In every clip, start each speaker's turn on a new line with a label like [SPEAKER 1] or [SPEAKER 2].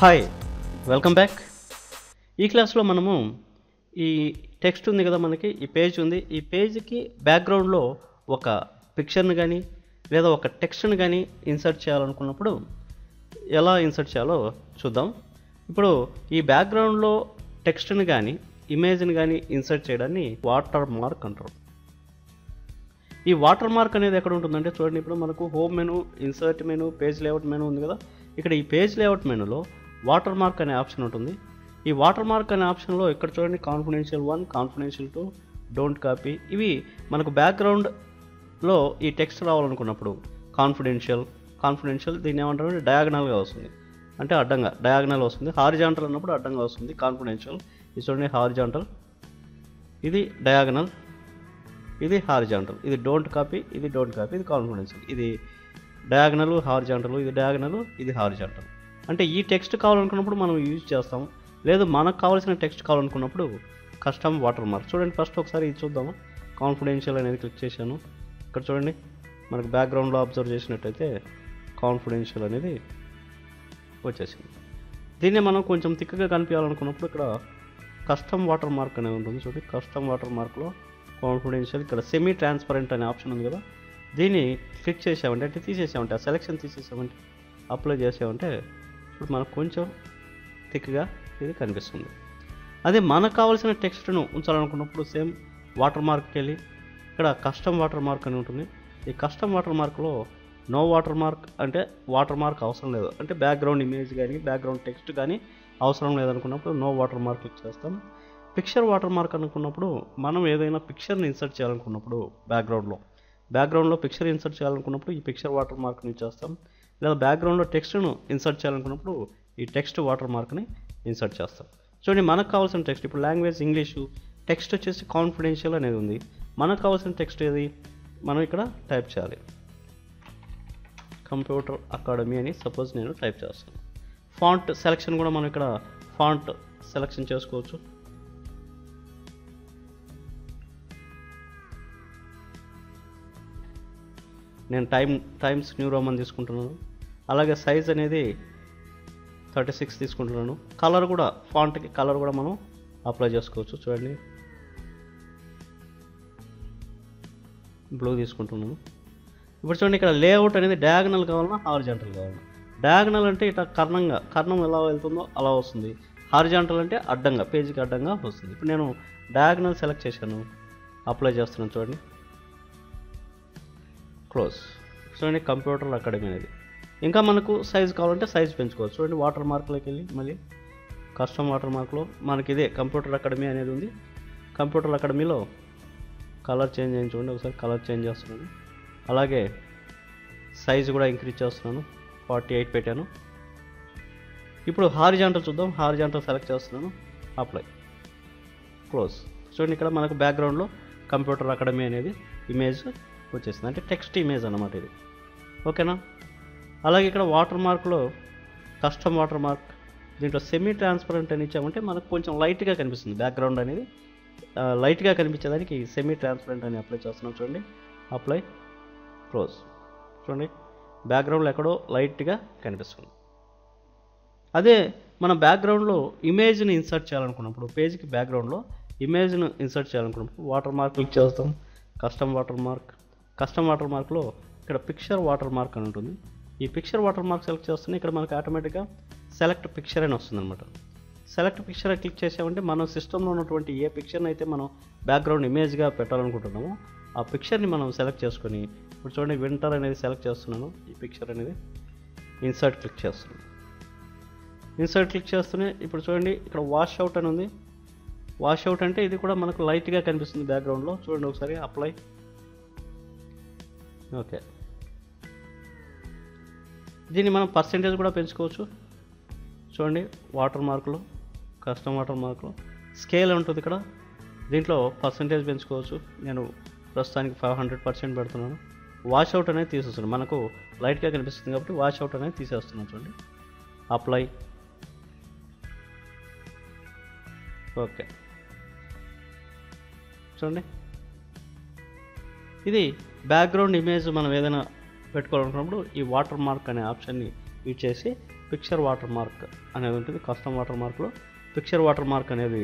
[SPEAKER 1] Hi, welcome back. ఈ క్లాస్లో మనము ఈ టెక్స్ట్ ఉంది కదా, మనకి ఈ పేజ్ ఉంది. ఈ పేజ్కి బ్యాక్గ్రౌండ్లో ఒక పిక్చర్ని కానీ లేదా ఒక టెక్స్ట్ని కానీ ఇన్సర్ట్ చేయాలనుకున్నప్పుడు ఎలా ఇన్సర్ట్ చేయాలో చూద్దాం. ఇప్పుడు ఈ బ్యాక్గ్రౌండ్లో టెక్స్ట్ని కానీ ఇమేజ్ని కానీ ఇన్సర్ట్ చేయడాన్ని వాటర్ మార్క్ అంటారు. ఈ వాటర్ మార్క్ అనేది ఎక్కడ ఉంటుందంటే చూడండి, ఇప్పుడు మనకు home menu, insert menu, page layout menu ఉంది కదా. ఇక్కడ ఈ పేజ్ లేఅవుట్ మెనూలో వాటర్ మార్క్ అనే ఆప్షన్ ఉంటుంది. ఈ వాటర్ మార్క్ అనే ఆప్షన్లో ఇక్కడ చూడండి, కాన్ఫిడెన్షియల్ 1, కాన్ఫిడెన్షియల్ 2, డోంట్ కాపీ. ఇవి మనకు బ్యాక్గ్రౌండ్లో ఈ టెక్స్ట్ రావాలనుకున్నప్పుడు కాన్ఫిడెన్షియల్ దీన్ని ఏమంటారు, డయాగనల్గా వస్తుంది, అంటే అడ్డంగా డయాగనల్ వస్తుంది. హారిజాంటల్ అన్నప్పుడు అడ్డంగా వస్తుంది కాన్ఫిడెన్షియల్. ఇది చూడండి, హారిజాంటల్, ఇది డయాగనల్, ఇది హారిజాంటల్. ఇది డోంట్ కాపీ, ఇది డోంట్ కాపీ, ఇది కాన్ఫిడెన్షియల్. ఇది డయాగనల్, హారిజాంటల్, ఇది డయాగనల్, ఇది హారిజాంటల్. అంటే ఈ టెక్స్ట్ కావాలనుకున్నప్పుడు మనం యూజ్ చేస్తాం. లేదు మనకు కావాల్సిన టెక్స్ట్ కావాలనుకున్నప్పుడు కస్టమ్ వాటర్ మార్క్. చూడండి, ఫస్ట్ ఒకసారి ఇది చూద్దాము. కాన్ఫిడెన్షియల్ అనేది క్లిక్ చేశాను. ఇక్కడ చూడండి, మనకు బ్యాక్గ్రౌండ్లో అబ్జర్వ్ చేసినట్టయితే కాన్ఫిడెన్షియల్ అనేది వచ్చేసింది. దీన్ని మనం కొంచెం థిక్గా కనిపించాలనుకున్నప్పుడు ఇక్కడ కస్టమ్ వాటర్ మార్క్ అనేది ఉంటుంది. చూడండి, కస్టమ్ వాటర్ మార్క్లో కాన్ఫిడెన్షియల్, ఇక్కడ సెమీ ట్రాన్స్పరెంట్ అనే ఆప్షన్ ఉంది కదా, దీన్ని క్లిక్ చేసామంటే, అంటే తీసేసామంటే, ఆ సెలెక్షన్ తీసేసామంటే, అప్లై చేసామంటే ఇప్పుడు మనకు కొంచెం థిక్గా ఇది కనిపిస్తుంది. అదే మనకు కావాల్సిన టెక్స్ట్ను ఉంచాలనుకున్నప్పుడు సేమ్ వాటర్ మార్క్కి వెళ్ళి ఇక్కడ కస్టమ్ వాటర్ మార్క్ అని ఉంటుంది. ఈ కస్టమ్ వాటర్ మార్క్లో నో వాటర్ మార్క్, అంటే వాటర్ మార్క్ అవసరం లేదు, అంటే బ్యాక్గ్రౌండ్ ఇమేజ్ కానీ బ్యాక్గ్రౌండ్ టెక్స్ట్ కానీ అవసరం లేదనుకున్నప్పుడు నో వాటర్ మార్క్ క్లిక్ చేస్తాం. పిక్చర్ వాటర్ మార్క్ అనుకున్నప్పుడు మనం ఏదైనా పిక్చర్ని ఇన్సర్ట్ చేయాలనుకున్నప్పుడు బ్యాక్గ్రౌండ్లో పిక్చర్ ఇన్సర్ట్ చేయాలనుకున్నప్పుడు ఈ పిక్చర్ వాటర్ మార్క్ని చేస్తాం. లేదా బ్యాక్గ్రౌండ్లో టెక్స్ట్ను ఇన్సర్ట్ చేయాలనుకున్నప్పుడు ఈ టెక్స్ట్ వాటర్ మార్క్ని ఇన్సర్ట్ చేస్తాం. చూడండి, మనకు కావాల్సిన టెక్స్ట్ ఇప్పుడు లాంగ్వేజ్ ఇంగ్లీషు, టెక్స్ట్ వచ్చేసి కాన్ఫిడెన్షియల్ అనేది ఉంది. మనకు కావాల్సిన టెక్స్ట్ ఏది, మనం ఇక్కడ టైప్ చేయాలి. కంప్యూటర్ అకాడమీ అని సపోజ్ నేను టైప్ చేస్తాను. ఫాంట్ సెలెక్షన్ కూడా మనం ఇక్కడ ఫాంట్ సెలెక్షన్ చేసుకోవచ్చు. నేను టైమ్స్ న్యూ రోమన్ తీసుకుంటున్నాను. అలాగే సైజ్ అనేది 36 తీసుకుంటున్నాను. కలర్ కూడా, ఫాంట్కి కలర్ కూడా మనం అప్లై చేసుకోవచ్చు. చూడండి, బ్లూ తీసుకుంటున్నాను. ఇప్పుడు చూడండి, ఇక్కడ లేఅవుట్ అనేది డయాగనల్ కావాలన్నా హారిజాంటల్ కావాలన్నా. డయాగనల్ అంటే ఇట్లా కర్ణం ఎలా వెళ్తుందో అలా వస్తుంది. హారిజాంటల్ అంటే అడ్డంగా, పేజీకి అడ్డంగా వస్తుంది. ఇప్పుడు నేను డయాగనల్ సెలెక్ట్ చేశాను, అప్లై చేస్తున్నాను. చూడండి, క్లోజ్. చూడండి, కంప్యూటర్ అకాడమీ అనేది. ఇంకా మనకు సైజ్ కావాలంటే సైజ్ పెంచుకోవచ్చు. చూడండి, వాటర్ మార్క్లోకి వెళ్ళి మళ్ళీ కస్టమ్ వాటర్ మార్క్లో మనకి ఇదే కంప్యూటర్ అకాడమీ అనేది ఉంది. కంప్యూటర్ అకాడమీలో కలర్ చేంజ్ అయ్యింది. చూడండి, ఒకసారి కలర్ చేంజ్ చేస్తున్నాను. అలాగే సైజ్ కూడా ఇంక్రీజ్ చేస్తున్నాను, 48 పెట్టాను. ఇప్పుడు హారిజాంటల్ చూద్దాం. హారిజాంటల్ సెలెక్ట్ చేస్తున్నాను, అప్లై, క్లోజ్. చూడండి, ఇక్కడ మనకు బ్యాక్గ్రౌండ్లో కంప్యూటర్ అకాడమీ అనేది ఇమేజ్ వచ్చేసింది, అంటే టెక్స్ట్ ఇమేజ్ అన్నమాట ఇది. ఓకేనా. అలాగే ఇక్కడ వాటర్ మార్క్లో కస్టమ్ వాటర్ మార్క్, దీంట్లో సెమీ ట్రాన్స్పరెంట్ అని ఇచ్చామంటే మనకు కొంచెం లైట్గా కనిపిస్తుంది. బ్యాక్గ్రౌండ్ అనేది లైట్గా కనిపించేదానికి సెమీ ట్రాన్స్పరెంట్ అని అప్లై చేస్తున్నాం. చూడండి, అప్లై, క్లోజ్. చూడండి, బ్యాక్గ్రౌండ్లో ఎక్కడో లైట్గా కనిపిస్తుంది. అదే మన బ్యాక్గ్రౌండ్లో ఇమేజ్ని ఇన్సర్ట్ చేయాలనుకున్నప్పుడు, పేజ్కి బ్యాక్గ్రౌండ్లో ఇమేజ్ను ఇన్సర్ట్ చేయాలనుకున్నప్పుడు వాటర్ మార్క్ క్లిక్ చేస్తాం. కస్టమ్ వాటర్ మార్క్లో ఇక్కడ పిక్చర్ వాటర్ మార్క్ అని ఉంటుంది. ఈ పిక్చర్ వాటర్ మార్క్ సెలెక్ట్ చేస్తూనే ఇక్కడ మనకు ఆటోమేటిక్గా సెలెక్ట్ పిక్చర్ అని వస్తుంది అనమాట. సెలెక్ట్ పిక్చర్ క్లిక్ చేసామంటే మనం సిస్టంలో ఉన్నటువంటి ఏ పిక్చర్ని అయితే మనం బ్యాక్గ్రౌండ్ ఇమేజ్గా పెట్టాలనుకుంటున్నామో ఆ పిక్చర్ని మనం సెలెక్ట్ చేసుకొని, ఇప్పుడు చూడండి, వింటర్ అనేది సెలెక్ట్ చేస్తున్నాను. ఈ పిక్చర్ అనేది ఇన్సర్ట్ క్లిక్ చేస్తున్నాను. ఇన్సర్ట్ క్లిక్ చేస్తూనే ఇప్పుడు చూడండి, ఇక్కడ వాష్ అవుట్ అని ఉంది. వాష్ అవుట్ అంటే ఇది కూడా మనకు లైట్గా కనిపిస్తుంది బ్యాక్గ్రౌండ్లో. చూడండి, ఒకసారి అప్లై, ఓకే. దీన్ని మనం పర్సెంటేజ్ కూడా పెంచుకోవచ్చు. చూడండి, వాటర్ మార్కులో కస్టమ్ వాటర్ మార్కులో స్కేల్ ఉంటుంది ఇక్కడ, దీంట్లో పర్సెంటేజ్ పెంచుకోవచ్చు. నేను ప్రస్తుతానికి 500% పెడుతున్నాను. వాష్ అవుట్ అనేది తీసేస్తున్నాను, మనకు లైట్గా కనిపిస్తుంది కాబట్టి వాష్ అవుట్ అనేది తీసేస్తున్నాను. చూడండి, అప్లై, ఓకే. చూడండి, ఇది బ్యాక్గ్రౌండ్ ఇమేజ్ మనం ఏదైనా పెట్టుకోవాలనుకున్నప్పుడు ఈ వాటర్ మార్క్ అనే ఆప్షన్ని యూజ్ చేసి పిక్చర్ వాటర్ మార్క్ అనేది ఉంటుంది. కస్టమ్ వాటర్ మార్క్లో పిక్చర్ వాటర్ మార్క్ అనేది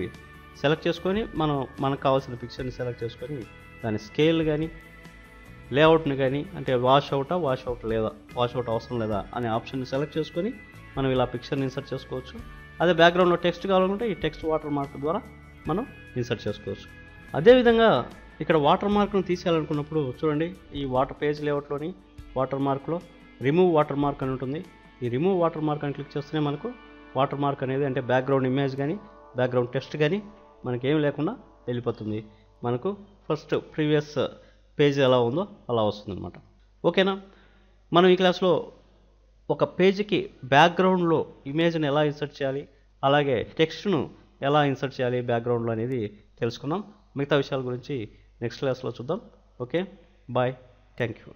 [SPEAKER 1] సెలెక్ట్ చేసుకొని మనకు కావాల్సిన పిక్చర్ని సెలెక్ట్ చేసుకొని దాని స్కేల్ కానీ లేఅవుట్ని కానీ అంటే వాష్ అవుట్ లేదా వాష్ అవుట్ అవసరం లేదా అనే ఆప్షన్ని సెలెక్ట్ చేసుకొని మనం ఇలా పిక్చర్ని ఇన్సర్ట్ చేసుకోవచ్చు. అదే బ్యాక్గ్రౌండ్లో టెక్స్ట్ కావాలనుకుంటే ఈ టెక్స్ట్ వాటర్ మార్క్ ద్వారా మనం ఇన్సర్ట్ చేసుకోవచ్చు. అదేవిధంగా ఇక్కడ వాటర్ మార్క్ను తీసేయాలనుకున్నప్పుడు చూడండి, ఈ పేజ్ లేఅవుట్లోని వాటర్ మార్క్లో రిమూవ్ వాటర్ మార్క్ అని ఉంటుంది. ఈ రిమూవ్ వాటర్ మార్క్ అని క్లిక్ చేస్తేనే మనకు వాటర్ మార్క్ అనేది అంటే బ్యాక్గ్రౌండ్ ఇమేజ్ కానీ బ్యాక్గ్రౌండ్ టెక్స్ట్ కానీ మనకేం లేకుండా వెళ్ళిపోతుంది. మనకు ఫస్ట్ ప్రీవియస్ పేజ్ ఎలా ఉందో అలా వస్తుందన్నమాట. ఓకేనా? మనం ఈ క్లాస్లో ఒక పేజీకి బ్యాక్గ్రౌండ్లో ఇమేజ్ని ఎలా ఇన్సర్ట్ చేయాలి, అలాగే టెక్స్ట్ను ఎలా ఇన్సర్ట్ చేయాలి బ్యాక్గ్రౌండ్లో అనేది తెలుసుకున్నాం. మిగతా విషయాల గురించి నెక్స్ట్ క్లాస్లో చూద్దాం. Okay, bye, thank you.